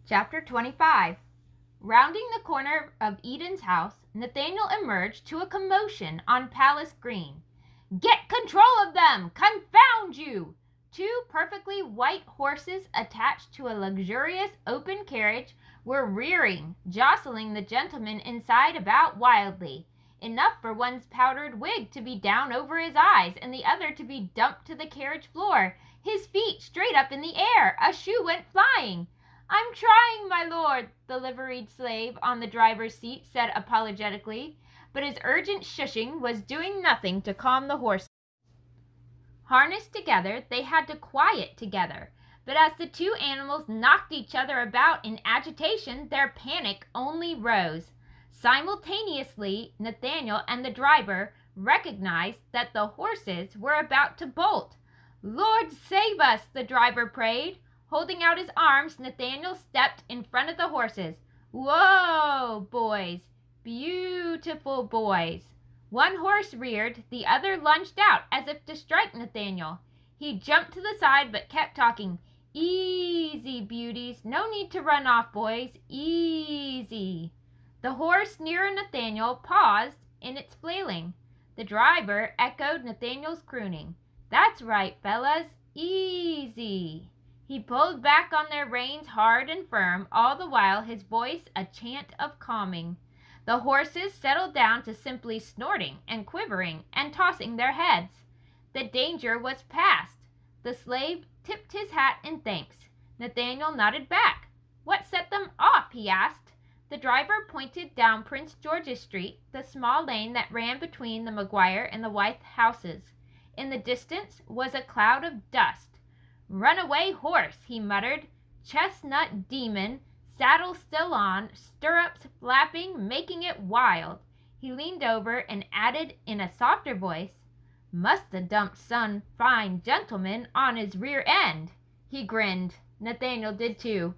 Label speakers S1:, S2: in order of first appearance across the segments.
S1: Chapter 25. Rounding the corner of Eden's house, Nathaniel emerged to a commotion on Palace Green. "Get control of them! Confound you!" Two perfectly white horses attached to a luxurious open carriage were rearing, jostling the gentleman inside about wildly. Enough for one's powdered wig to be down over his eyes and the other to be dumped to the carriage floor, his feet straight up in the air. A shoe went flying. "I'm trying, my lord," the liveried slave on the driver's seat said apologetically, but his urgent shushing was doing nothing to calm the horses. Harnessed together, they had to quiet together, but as the two animals knocked each other about in agitation, their panic only rose. Simultaneously, Nathaniel and the driver recognized that the horses were about to bolt. "Lord save us," the driver prayed. Holding out his arms, Nathaniel stepped in front of the horses. "Whoa, boys! Beautiful boys!" One horse reared, the other lunged out as if to strike Nathaniel. He jumped to the side but kept talking. "Easy, beauties. No need to run off, boys. Easy." The horse nearer Nathaniel paused in its flailing. The driver echoed Nathaniel's crooning. "That's right, fellas. Easy." He pulled back on their reins hard and firm, all the while his voice a chant of calming. The horses settled down to simply snorting and quivering and tossing their heads. The danger was past. The slave tipped his hat in thanks. Nathaniel nodded back. "What set them off?" he asked. The driver pointed down Prince George's Street, the small lane that ran between the McGuire and the White houses. In the distance was a cloud of dust. "Runaway horse," he muttered. "Chestnut demon, saddle still on, stirrups flapping, making it wild." He leaned over and added in a softer voice, "Must have dumped some fine gentleman on his rear end." He grinned. Nathaniel did too.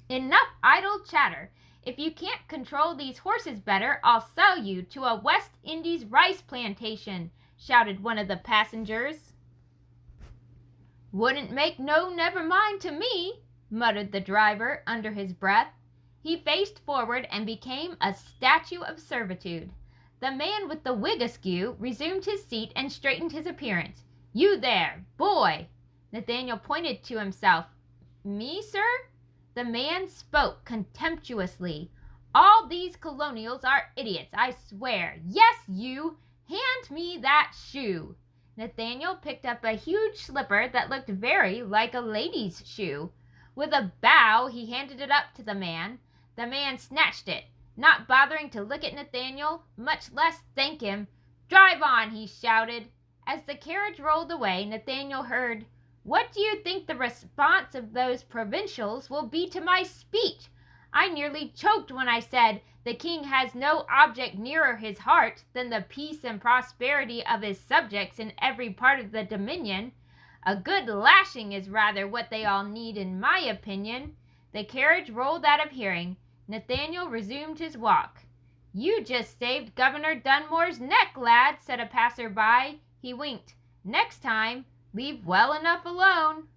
S1: "Enough idle chatter. If you can't control these horses better, I'll sell you to a West Indies rice plantation," shouted one of the passengers. "Wouldn't make no never mind to me," muttered the driver under his breath. He faced forward and became a statue of servitude. The man with the wig askew resumed his seat and straightened his appearance. "You there, boy!" Nathaniel pointed to himself. "Me, sir?" The man spoke contemptuously. "All these colonials are idiots, I swear. Yes, you! Hand me that shoe." Nathaniel picked up a huge slipper that looked very like a lady's shoe. With a bow, he handed it up to the man. The man snatched it, not bothering to look at Nathaniel, much less thank him. "Drive on," he shouted. As the carriage rolled away, Nathaniel heard, "What do you think the response of those provincials will be to my speech? I nearly choked when I said, 'The king has no object nearer his heart than the peace and prosperity of his subjects in every part of the dominion.' A good lashing is rather what they all need, in my opinion." The carriage rolled out of hearing. Nathaniel resumed his walk. "You just saved Governor Dunmore's neck, lad," said a passer-by. He winked. "Next time, leave well enough alone."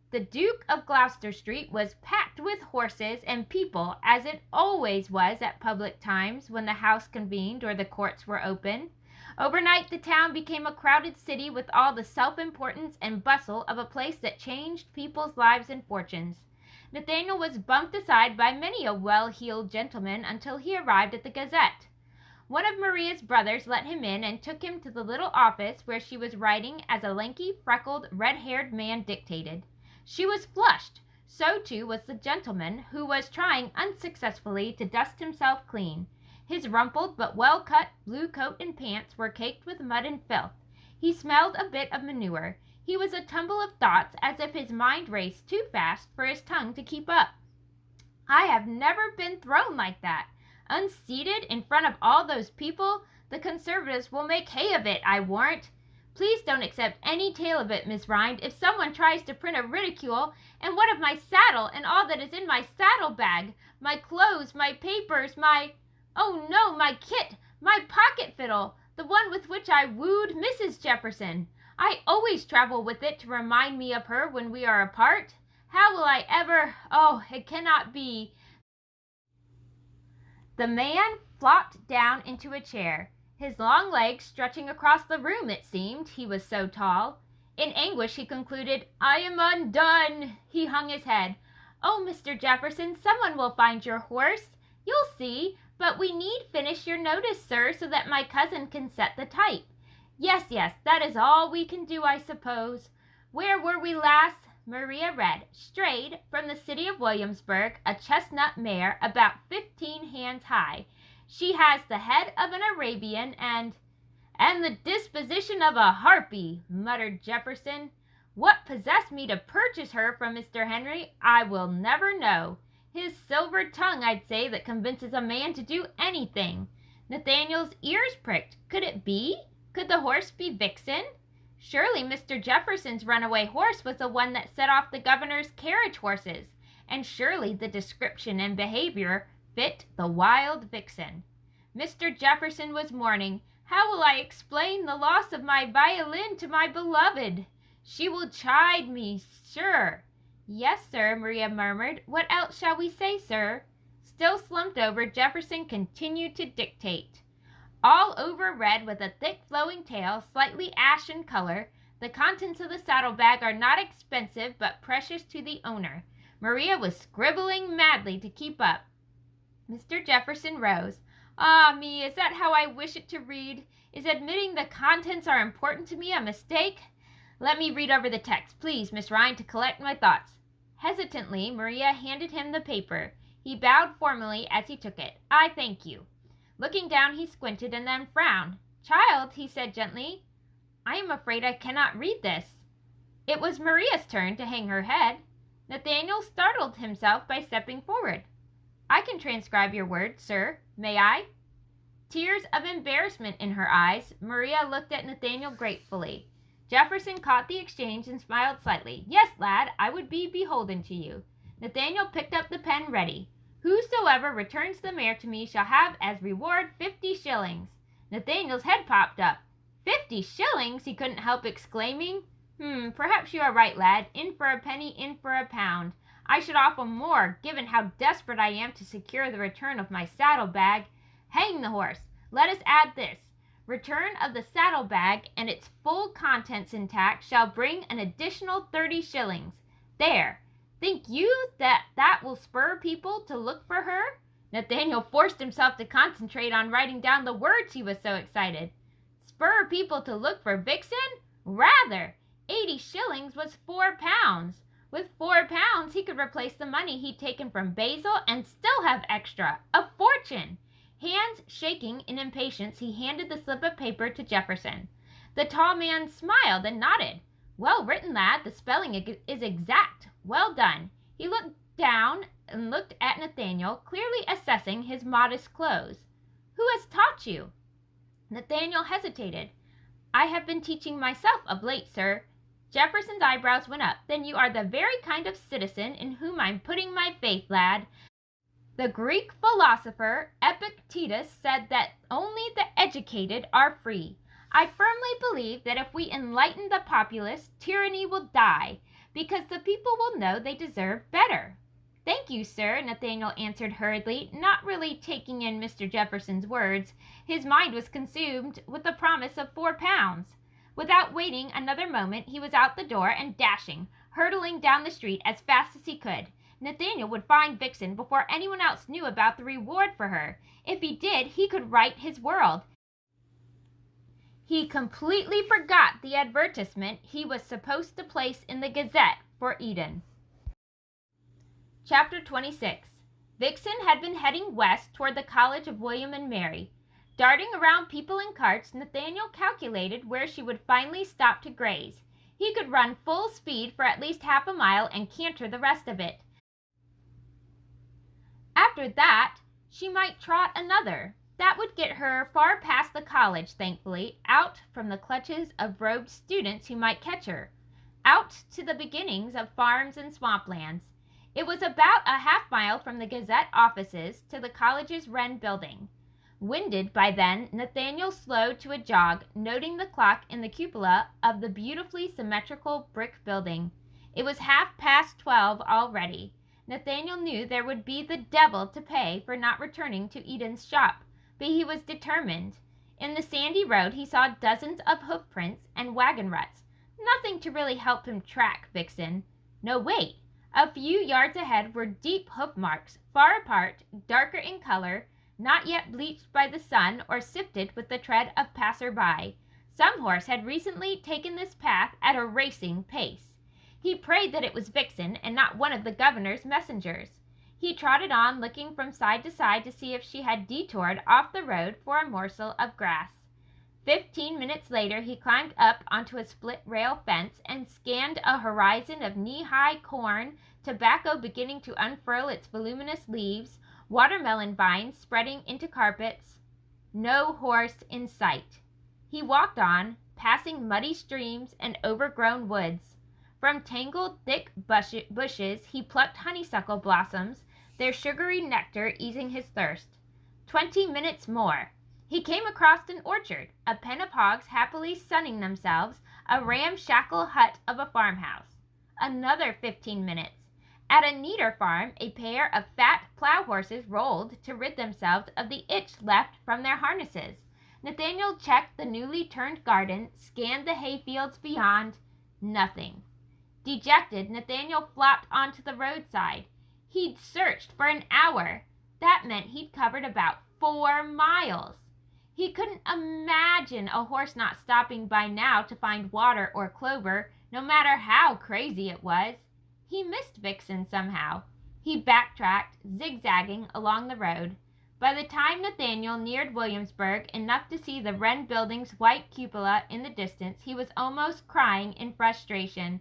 S1: The Duke of Gloucester Street was packed with horses and people, as it always was at public times when the House convened or the courts were open. Overnight the town became a crowded city with all the self-importance and bustle of a place that changed people's lives and fortunes. Nathaniel was bumped aside by many a well-heeled gentleman until he arrived at the Gazette. One of Maria's brothers let him in and took him to the little office where she was writing as a lanky, freckled, red-haired man dictated. She was flushed. So too was the gentleman, who was trying unsuccessfully to dust himself clean. His rumpled but well-cut blue coat and pants were caked with mud and filth. He smelled a bit of manure. He was a tumble of thoughts, as if his mind raced too fast for his tongue to keep up. "I have never been thrown like that. Unseated in front of all those people. The Conservatives will make hay of it, I warrant. Please don't accept any tale of it, Miss Rind. If someone tries to print a ridicule, and what of my saddle and all that is in my saddle-bag? My clothes, my papers, oh no, my kit, my pocket fiddle, the one with which I wooed Mrs. Jefferson. I always travel with it to remind me of her when we are apart. How will I ever? Oh, it cannot be. The man flopped down into a chair, his long legs stretching across the room, it seemed, he was so tall. In anguish he concluded, I am undone. He hung his head. Oh, Mr. Jefferson, someone will find your horse. You'll see, but we need finish your notice, sir, so that my cousin can set the type. Yes, that is all we can do, I suppose. Where were we last? Maria read, strayed from the city of Williamsburg, a chestnut mare about 15 hands high. She has the head of an Arabian and the disposition of a harpy, muttered Jefferson. What possessed me to purchase her from Mr. Henry, I will never know. His silver tongue, I'd say, that convinces a man to do anything. Nathaniel's ears pricked. Could it be? Could the horse be Vixen? Surely Mr. Jefferson's runaway horse was the one that set off the governor's carriage horses, and surely the description and behavior fit the wild Vixen. Mr. Jefferson was mourning. How will I explain the loss of my violin to my beloved? She will chide me, sure. Yes, sir, Maria murmured. What else shall we say, sir? Still slumped over, Jefferson continued to dictate. All over red with a thick flowing tail, slightly ashen color, the contents of the saddlebag are not expensive but precious to the owner. Maria was scribbling madly to keep up. Mr. Jefferson rose. Ah me, is that how I wish it to read? Is admitting the contents are important to me a mistake? Let me read over the text, please, Miss Ryan, to collect my thoughts. Hesitantly, Maria handed him the paper. He bowed formally as he took it. I thank you. Looking down, he squinted and then frowned. Child, he said gently, I am afraid I cannot read this. It was Maria's turn to hang her head. Nathaniel startled himself by stepping forward. I can transcribe your words, sir. May I? Tears of embarrassment in her eyes, Maria looked at Nathaniel gratefully. Jefferson caught the exchange and smiled slightly. Yes, lad, I would be beholden to you. Nathaniel picked up the pen ready. Whosoever returns the mare to me shall have as reward 50 shillings. Nathaniel's head popped up. 50 shillings, he couldn't help exclaiming. Perhaps you are right, lad. In for a penny, in for a pound. I should offer more, given how desperate I am to secure the return of my saddlebag. Hang the horse. Let us add this. Return of the saddlebag and its full contents intact shall bring an additional 30 shillings. There. Think you that will spur people to look for her? Nathaniel forced himself to concentrate on writing down the words, he was so excited. Spur people to look for Vixen? Rather! 80 shillings was 4 pounds. With 4 pounds, he could replace the money he'd taken from Basil and still have extra. A fortune! Hands shaking in impatience, he handed the slip of paper to Jefferson. The tall man smiled and nodded. Well written, lad. The spelling is exact. Well done. He looked down and looked at Nathaniel, clearly assessing his modest clothes. Who has taught you? Nathaniel hesitated. I have been teaching myself of late, sir. Jefferson's eyebrows went up. Then you are the very kind of citizen in whom I'm putting my faith, lad. The Greek philosopher Epictetus said that only the educated are free. I firmly believe that if we enlighten the populace, tyranny will die, because the people will know they deserve better. Thank you, sir, Nathaniel answered hurriedly, not really taking in Mr. Jefferson's words. His mind was consumed with the promise of 4 pounds. Without waiting another moment, he was out the door and dashing, hurtling down the street as fast as he could. Nathaniel would find Vixen before anyone else knew about the reward for her. If he did, he could right his world. He completely forgot the advertisement he was supposed to place in the Gazette for Eden. Chapter 26. Vixen had been heading west toward the College of William and Mary. Darting around people and carts, Nathaniel calculated where she would finally stop to graze. He could run full speed for at least half a mile and canter the rest of it. After that, she might trot another. That would get her far past the college, thankfully, out from the clutches of robed students who might catch her, out to the beginnings of farms and swamplands. It was about a half mile from the Gazette offices to the college's Wren building. Winded by then, Nathaniel slowed to a jog, noting the clock in the cupola of the beautifully symmetrical brick building. It was 12:30 already. Nathaniel knew there would be the devil to pay for not returning to Eden's shop, but he was determined. In the sandy road he saw dozens of hoof prints and wagon ruts. Nothing to really help him track Vixen. No, wait. A few yards ahead were deep hoof marks, far apart, darker in color, not yet bleached by the sun or sifted with the tread of passer-by. Some horse had recently taken this path at a racing pace. He prayed that it was Vixen and not one of the governor's messengers. He trotted on, looking from side to side to see if she had detoured off the road for a morsel of grass. 15 minutes later he climbed up onto a split-rail fence and scanned a horizon of knee-high corn, tobacco beginning to unfurl its voluminous leaves, watermelon vines spreading into carpets. No horse in sight. He walked on, passing muddy streams and overgrown woods. From tangled, thick bushes he plucked honeysuckle blossoms, their sugary nectar easing his thirst. 20 minutes more. He came across an orchard, a pen of hogs happily sunning themselves, a ramshackle hut of a farmhouse. Another 15 minutes. At a neater farm, a pair of fat plow horses rolled to rid themselves of the itch left from their harnesses. Nathaniel checked the newly turned garden, scanned the hayfields beyond. Nothing. Dejected, Nathaniel flopped onto the roadside. He'd searched for an hour. That meant he'd covered about 4 miles. He couldn't imagine a horse not stopping by now to find water or clover, no matter how crazy it was. He missed Vixen somehow. He backtracked, zigzagging along the road. By the time Nathaniel neared Williamsburg enough to see the Wren building's white cupola in the distance, he was almost crying in frustration.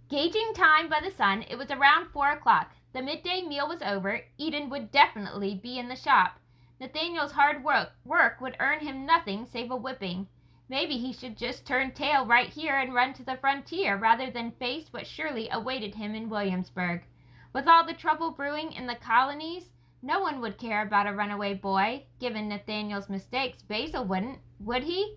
S1: Gauging time by the sun, it was around 4 o'clock. The midday meal was over. Eden would definitely be in the shop. Nathaniel's hard work would earn him nothing save a whipping. Maybe he should just turn tail right here and run to the frontier rather than face what surely awaited him in Williamsburg. With all the trouble brewing in the colonies, no one would care about a runaway boy. Given Nathaniel's mistakes, Basil wouldn't, would he?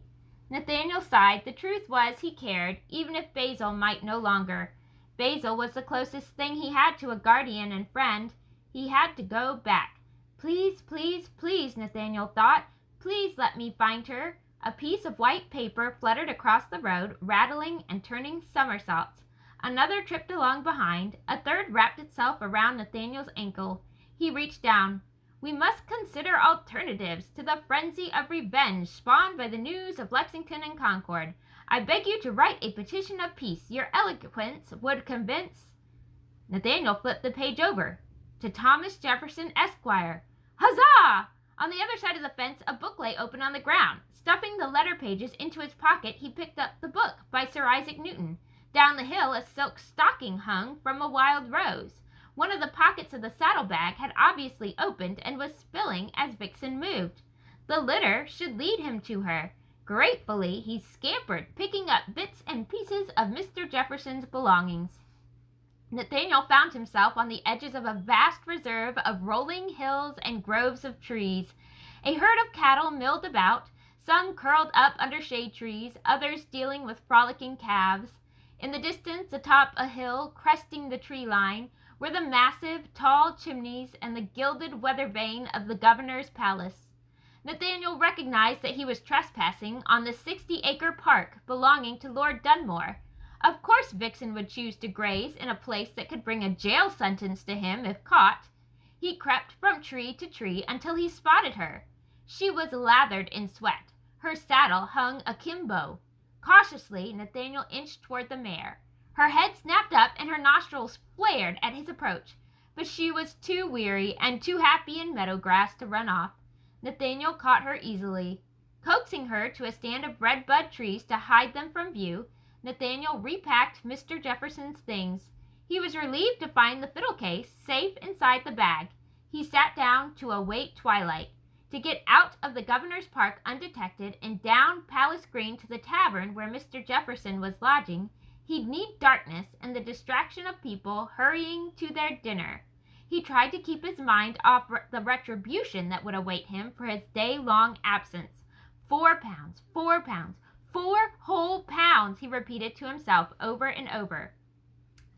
S1: Nathaniel sighed. The truth was he cared, even if Basil might no longer. Basil was the closest thing he had to a guardian and friend. He had to go back. Please, please, please, Nathaniel thought. Please let me find her. A piece of white paper fluttered across the road, rattling and turning somersaults. Another tripped along behind. A third wrapped itself around Nathaniel's ankle. He reached down. We must consider alternatives to the frenzy of revenge spawned by the news of Lexington and Concord. I beg you to write a petition of peace. Your eloquence would convince. Nathaniel flipped the page over. To Thomas Jefferson, Esquire. Huzzah! On the other side of the fence, a book lay open on the ground. Stuffing the letter pages into his pocket, he picked up the book by Sir Isaac Newton. Down the hill, a silk stocking hung from a wild rose. One of the pockets of the saddlebag had obviously opened and was spilling as Vixen moved. The litter should lead him to her. Gratefully, he scampered, picking up bits and pieces of Mr. Jefferson's belongings. Nathaniel found himself on the edges of a vast reserve of rolling hills and groves of trees. A herd of cattle milled about, some curled up under shade trees, others dealing with frolicking calves. In the distance, atop a hill, cresting the tree line, were the massive, tall chimneys and the gilded weather vane of the governor's palace. Nathaniel recognized that he was trespassing on the 60-acre park belonging to Lord Dunmore. Of course Vixen would choose to graze in a place that could bring a jail sentence to him if caught. He crept from tree to tree until he spotted her. She was lathered in sweat. Her saddle hung akimbo. Cautiously, Nathaniel inched toward the mare. Her head snapped up and her nostrils flared at his approach, but she was too weary and too happy in meadow grass to run off. Nathaniel caught her easily. Coaxing her to a stand of redbud trees to hide them from view, Nathaniel repacked Mr. Jefferson's things. He was relieved to find the fiddle case safe inside the bag. He sat down to await twilight. To get out of the governor's park undetected and down Palace Green to the tavern where Mr. Jefferson was lodging, he'd need darkness and the distraction of people hurrying to their dinner. He tried to keep his mind off the retribution that would await him for his day-long absence. 4 pounds, 4 pounds, 4 whole pounds, he repeated to himself over and over.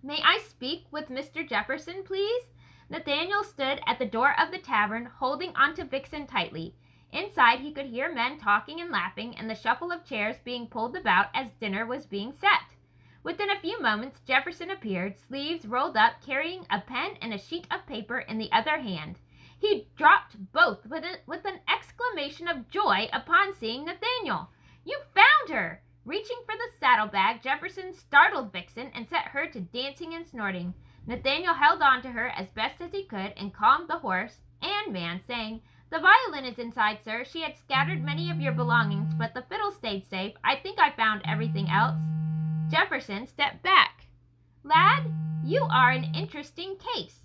S1: May I speak with Mr. Jefferson, please? Nathaniel stood at the door of the tavern, holding onto Vixen tightly. Inside, he could hear men talking and laughing, and the shuffle of chairs being pulled about as dinner was being set. Within a few moments, Jefferson appeared, sleeves rolled up, carrying a pen and a sheet of paper in the other hand. He dropped both with an exclamation of joy upon seeing Nathaniel. You found her! Reaching for the saddlebag, Jefferson startled Vixen and set her to dancing and snorting. Nathaniel held on to her as best as he could and calmed the horse and man, saying, The violin is inside, sir. She had scattered many of your belongings, but the fiddle stayed safe. I think I found everything else. Jefferson stepped back. Lad, you are an interesting case.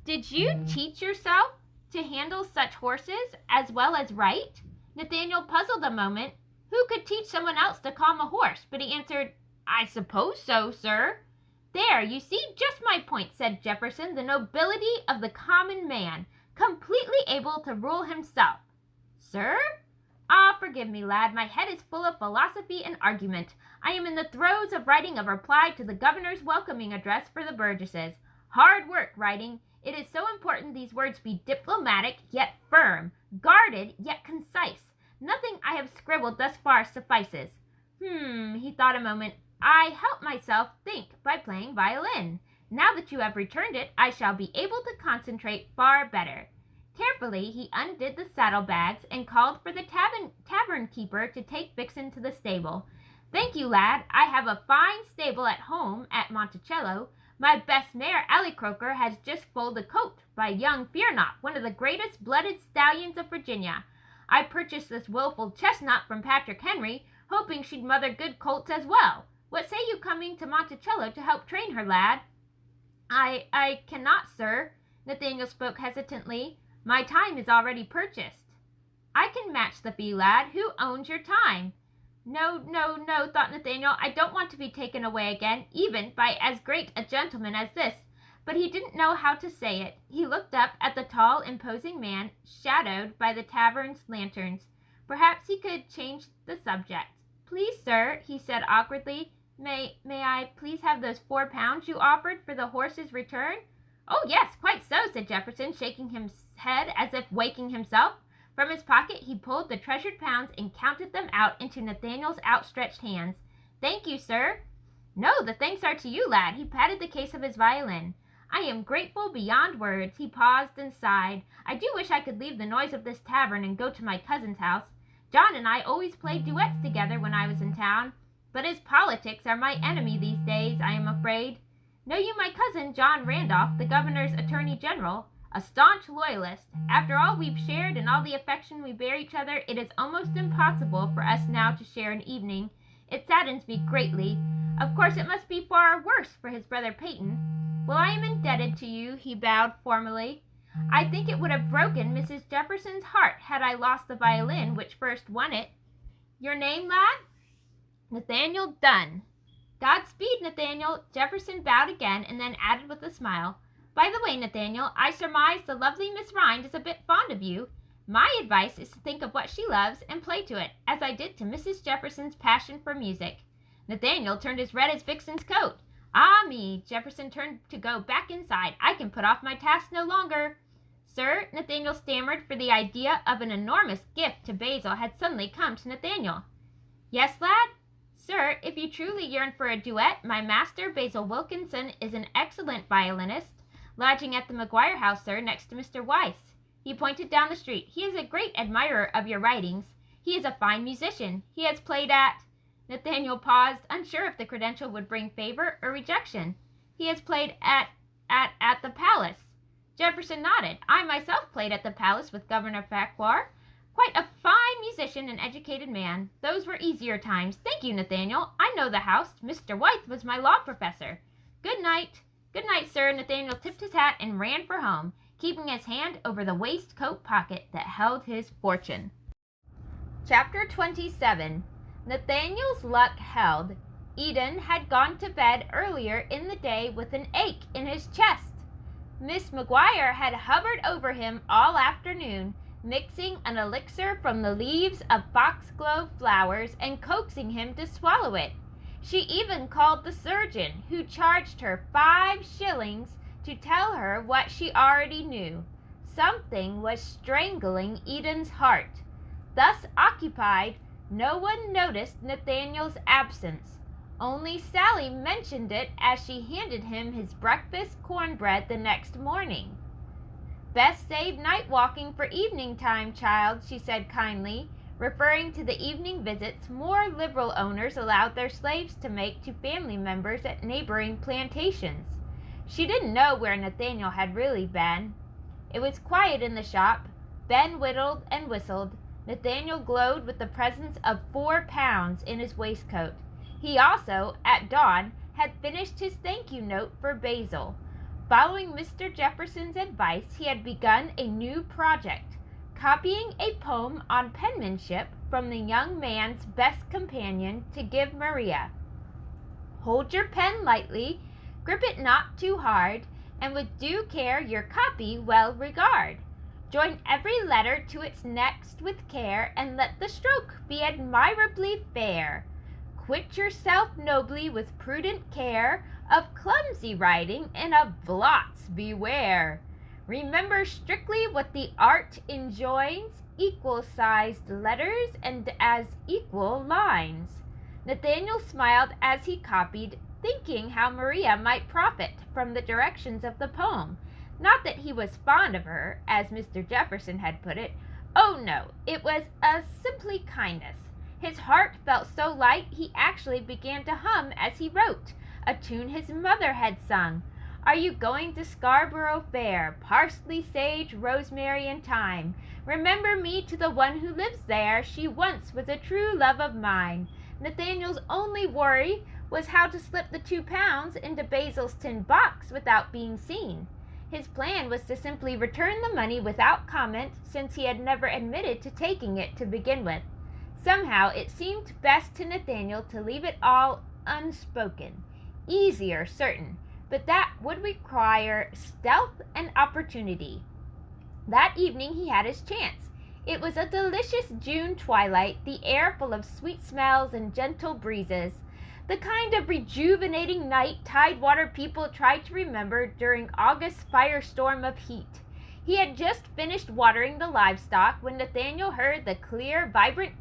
S1: Did you teach yourself to handle such horses as well as ride? Nathaniel puzzled a moment. Who could teach someone else to calm a horse? But he answered, I suppose so, sir. There, you see just my point, said Jefferson, the nobility of the common man, completely able to rule himself. Sir? Ah, forgive me, lad, my head is full of philosophy and argument. I am in the throes of writing a reply to the governor's welcoming address for the burgesses. Hard work writing. It is so important these words be diplomatic yet firm, guarded yet concise. Nothing I have scribbled thus far suffices. He thought a moment. I help myself think by playing violin. Now that you have returned it, I shall be able to concentrate far better. Carefully, he undid the saddlebags and called for the tavern keeper to take Vixen to the stable. Thank you, lad. I have a fine stable at home at Monticello. My best mare, Croaker, has just foaled a colt by young Fear Not, one of the greatest blooded stallions of Virginia. I purchased this willful chestnut from Patrick Henry, hoping she'd mother good colts as well. What say you coming to Monticello to help train her, lad? I cannot, sir. Nathaniel spoke hesitantly. My time is already purchased. I can match the fee, lad. Who owns your time? No, thought Nathaniel. I don't want to be taken away again, even by as great a gentleman as this. But he didn't know how to say it. He looked up at the tall, imposing man, shadowed by the tavern's lanterns. Perhaps he could change the subject. Please, sir, he said awkwardly, may I please have those 4 pounds you offered for the horse's return? Oh, yes, quite so, said Jefferson, shaking his head as if waking himself. From his pocket he pulled the treasured pounds and counted them out into Nathaniel's outstretched hands. Thank you, sir. No, the thanks are to you, lad. He patted the case of his violin. I am grateful beyond words. He paused and sighed. I do wish I could leave the noise of this tavern and go to my cousin's house. John and I always played duets together when I was in town. But his politics are my enemy these days, I am afraid. Know you my cousin, John Randolph, the governor's attorney general? A staunch loyalist. After all we've shared and all the affection we bear each other, it is almost impossible for us now to share an evening. It saddens me greatly. Of course, it must be far worse for his brother Peyton. Well, I am indebted to you, he bowed formally. I think it would have broken Mrs. Jefferson's heart had I lost the violin which first won it. Your name, lad? Nathaniel Dunn. Godspeed, Nathaniel. Jefferson bowed again and then added with a smile. By the way, Nathaniel, I surmise the lovely Miss Rind is a bit fond of you. My advice is to think of what she loves and play to it, as I did to Mrs. Jefferson's passion for music. Nathaniel turned as red as Vixen's coat. Ah me, Jefferson turned to go back inside. I can put off my task no longer. Sir, Nathaniel stammered, for the idea of an enormous gift to Basil had suddenly come to Nathaniel. Yes, lad? Sir, if you truly yearn for a duet, my master, Basil Wilkinson, is an excellent violinist, lodging at the Maguire house, sir, next to Mr. Weiss. He pointed down the street. He is a great admirer of your writings. He is a fine musician. He has played at... Nathaniel paused, unsure if the credential would bring favor or rejection. He has played at the Palace. Jefferson nodded. I myself played at the Palace with Governor Farquhar. Quite a fine musician and educated man. Those were easier times. Thank you, Nathaniel. I know the house. Mr. Wythe was my law professor. Good night. Good night, sir. Nathaniel tipped his hat and ran for home, keeping his hand over the waistcoat pocket that held his fortune. Chapter 27. Nathaniel's luck held. Eden had gone to bed earlier in the day with an ache in his chest. Miss Maguire had hovered over him all afternoon, mixing an elixir from the leaves of foxglove flowers and coaxing him to swallow it. She even called the surgeon, who charged her 5 shillings to tell her what she already knew. Something was strangling Eden's heart. Thus occupied, no one noticed Nathaniel's absence. Only Sally mentioned it as she handed him his breakfast cornbread the next morning. "Best save night walking for evening time, child," she said kindly, referring to the evening visits more liberal owners allowed their slaves to make to family members at neighboring plantations. She didn't know where Nathaniel had really been. It was quiet in the shop. Ben whittled and whistled. Nathaniel glowed with the presence of 4 pounds in his waistcoat. He also, at dawn, had finished his thank-you note for Basil. Following Mr. Jefferson's advice, he had begun a new project, copying a poem on penmanship from the young man's best companion to give Maria. "Hold your pen lightly, grip it not too hard, and with due care your copy well regard. Join every letter to its next with care, and let the stroke be admirably fair. Quit yourself nobly with prudent care, of clumsy writing and of blots beware. Remember strictly what the art enjoins, equal-sized letters and as equal lines." Nathaniel smiled as he copied, thinking how Maria might profit from the directions of the poem. Not that he was fond of her, as Mr. Jefferson had put it. Oh no, it was simply kindness. His heart felt so light he actually began to hum as he wrote, a tune his mother had sung. "Are you going to Scarborough Fair? Parsley, sage, rosemary, and thyme. Remember me to the one who lives there. She once was a true love of mine." Nathaniel's only worry was how to slip the 2 pounds into Basil's tin box without being seen. His plan was to simply return the money without comment, since he had never admitted to taking it to begin with. Somehow it seemed best to Nathaniel to leave it all unspoken. Easier, certain, but that would require stealth and opportunity. That evening he had his chance. It was a delicious June twilight, the air full of sweet smells and gentle breezes, the kind of rejuvenating night Tidewater people tried to remember during August's firestorm of heat. He had just finished watering the livestock when Nathaniel heard the clear, vibrant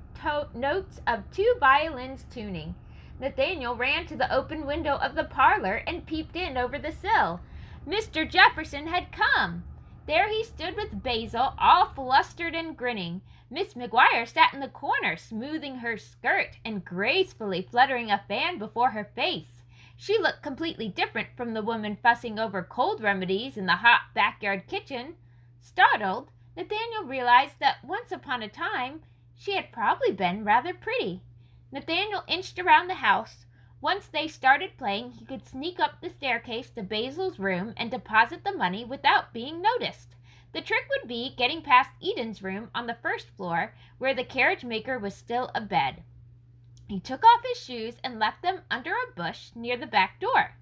S1: notes of 2 violins tuning. Nathaniel ran to the open window of the parlor and peeped in over the sill. Mr. Jefferson had come. There he stood with Basil, all flustered and grinning. Miss McGuire sat in the corner, smoothing her skirt and gracefully fluttering a fan before her face. She looked completely different from the woman fussing over cold remedies in the hot backyard kitchen. Startled, Nathaniel realized that once upon a time she had probably been rather pretty. Nathaniel inched around the house. Once they started playing, he could sneak up the staircase to Basil's room and deposit the money without being noticed. The trick would be getting past Eden's room on the first floor, where the carriage maker was still abed. He took off his shoes and left them under a bush near the back door.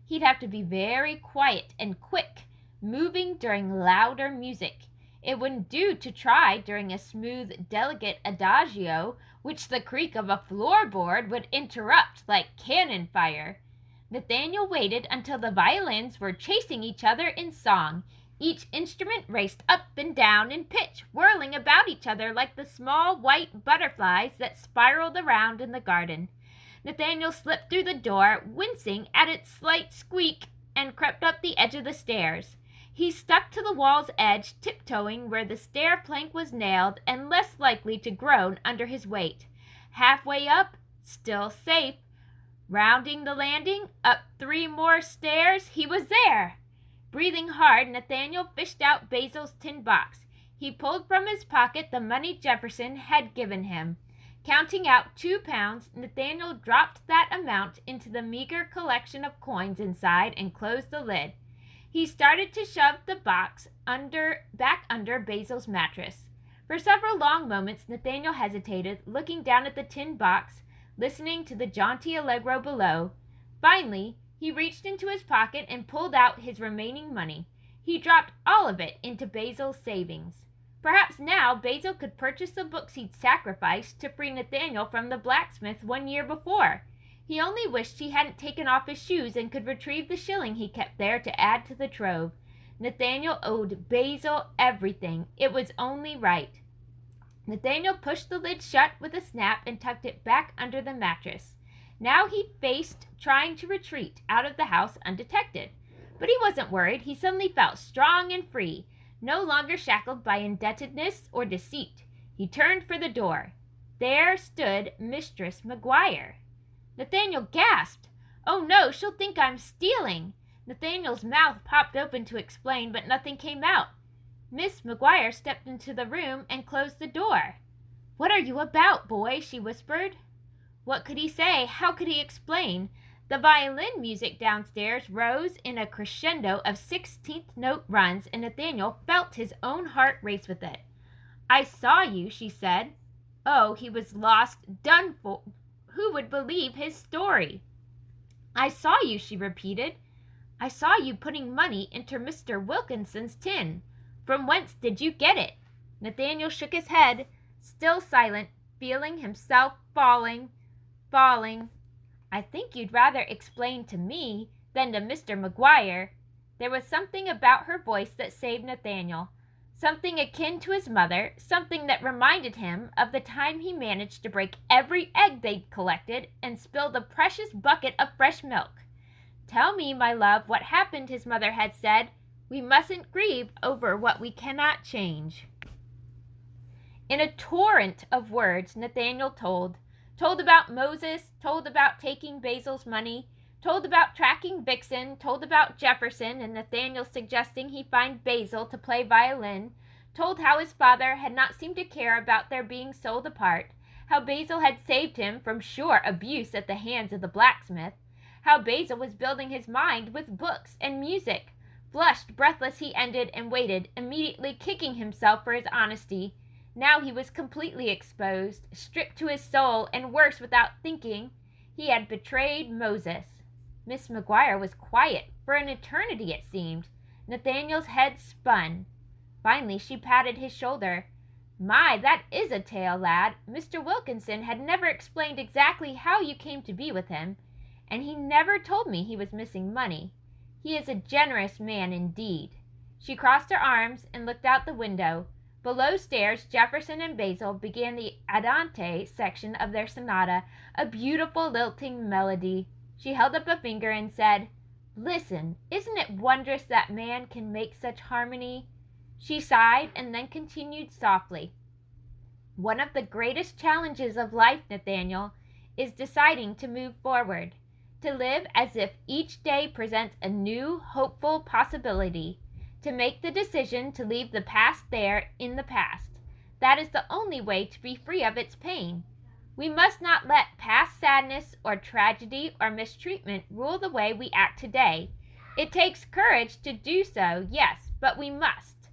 S1: He'd have to be very quiet and quick, moving during louder music. It wouldn't do to try during a smooth, delicate adagio, which the creak of a floorboard would interrupt like cannon fire. Nathaniel waited until the violins were chasing each other in song. Each instrument raced up and down in pitch, whirling about each other like the small white butterflies that spiraled around in the garden. Nathaniel slipped through the door, wincing at its slight squeak, and crept up the edge of the stairs. He stuck to the wall's edge, tiptoeing where the stair plank was nailed and less likely to groan under his weight. Halfway up, still safe. Rounding the landing, up 3 more stairs, he was there. Breathing hard, Nathaniel fished out Basil's tin box. He pulled from his pocket the money Jefferson had given him. Counting out 2 pounds, Nathaniel dropped that amount into the meager collection of coins inside and closed the lid. He started to shove the box back under Basil's mattress. For several long moments, Nathaniel hesitated, looking down at the tin box, listening to the jaunty allegro below. Finally, he reached into his pocket and pulled out his remaining money. He dropped all of it into Basil's savings. Perhaps now Basil could purchase the books he'd sacrificed to free Nathaniel from the blacksmith 1 year before. He only wished he hadn't taken off his shoes and could retrieve the shilling he kept there to add to the trove. Nathaniel owed Basil everything. It was only right. Nathaniel pushed the lid shut with a snap and tucked it back under the mattress. Now he faced trying to retreat out of the house undetected. But he wasn't worried. He suddenly felt strong and free, no longer shackled by indebtedness or deceit. He turned for the door. There stood Mistress McGuire. Nathaniel gasped. "Oh no, she'll think I'm stealing." Nathaniel's mouth popped open to explain, but nothing came out. Miss McGuire stepped into the room and closed the door. "What are you about, boy?" she whispered. What could he say? How could he explain? The violin music downstairs rose in a crescendo of 16th note runs, and Nathaniel felt his own heart race with it. "I saw you," she said. Oh, he was lost, done for. Who would believe his story? "I saw you," she repeated. "I saw you putting money into Mr. Wilkinson's tin. From whence did you get it?" Nathaniel shook his head, still silent, feeling himself falling. "I think you'd rather explain to me than to Mr. McGuire." There was something about her voice that saved Nathaniel, something akin to his mother, something that reminded him of the time he managed to break every egg they'd collected and spill the precious bucket of fresh milk. "Tell me, my love, what happened," his mother had said. "We mustn't grieve over what we cannot change." In a torrent of words, Nathaniel told about Moses, told about taking Basil's money, told about tracking Vixen, told about Jefferson and Nathaniel suggesting he find Basil to play violin, told how his father had not seemed to care about their being sold apart, how Basil had saved him from sure abuse at the hands of the blacksmith, how Basil was building his mind with books and music. Flushed, breathless, he ended and waited, immediately kicking himself for his honesty. Now he was completely exposed, stripped to his soul, and worse, without thinking, he had betrayed Moses. Miss McGuire was quiet, for an eternity it seemed. Nathaniel's head spun. Finally she patted his shoulder. "My, that is a tale, lad. Mr. Wilkinson had never explained exactly how you came to be with him, and he never told me he was missing money. He is a generous man indeed." She crossed her arms and looked out the window. Below stairs, Jefferson and Basil began the andante section of their sonata, a beautiful lilting melody. She held up a finger and said, "Listen, isn't it wondrous that man can make such harmony?" She sighed and then continued softly. "One of the greatest challenges of life, Nathaniel, is deciding to move forward, to live as if each day presents a new, hopeful possibility, to make the decision to leave the past there in the past. That is the only way to be free of its pain. We must not let past sadness or tragedy or mistreatment rule the way we act today. It takes courage to do so, yes, but we must.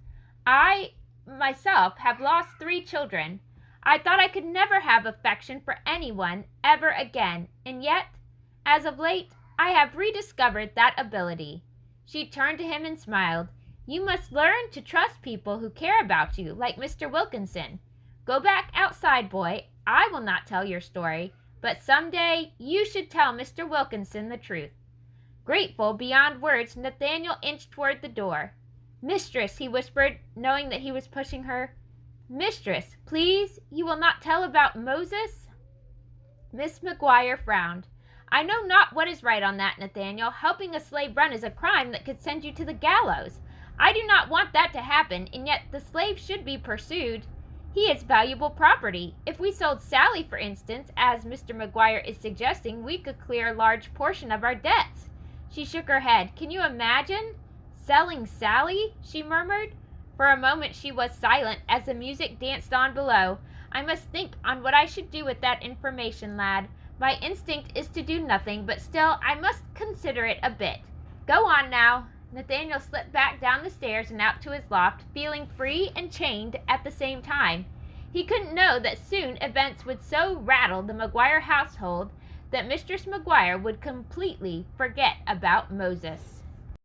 S1: I, myself, have lost 3 children. I thought I could never have affection for anyone ever again, and yet, as of late, I have rediscovered that ability." She turned to him and smiled. "You must learn to trust people who care about you, like Mr. Wilkinson. Go back outside, boy. I will not tell your story, but someday you should tell Mr. Wilkinson the truth." Grateful beyond words, Nathaniel inched toward the door. "Mistress," he whispered, knowing that he was pushing her. "Mistress, please, you will not tell about Moses?" Miss McGuire frowned. "I know not what is right on that, Nathaniel. Helping a slave run is a crime that could send you to the gallows. I do not want that to happen, and yet the slave should be pursued. He is valuable property. If we sold Sally, for instance, as Mr. McGuire is suggesting, we could clear a large portion of our debts." She shook her head. "Can you imagine? Selling Sally?" she murmured. For a moment she was silent as the music danced on below. "I must think on what I should do with that information, lad. My instinct is to do nothing, but still I must consider it a bit. Go on now." Nathaniel slipped back down the stairs and out to his loft, feeling free and chained at the same time. He couldn't know that soon events would so rattle the McGuire household that Mistress McGuire would completely forget about Moses.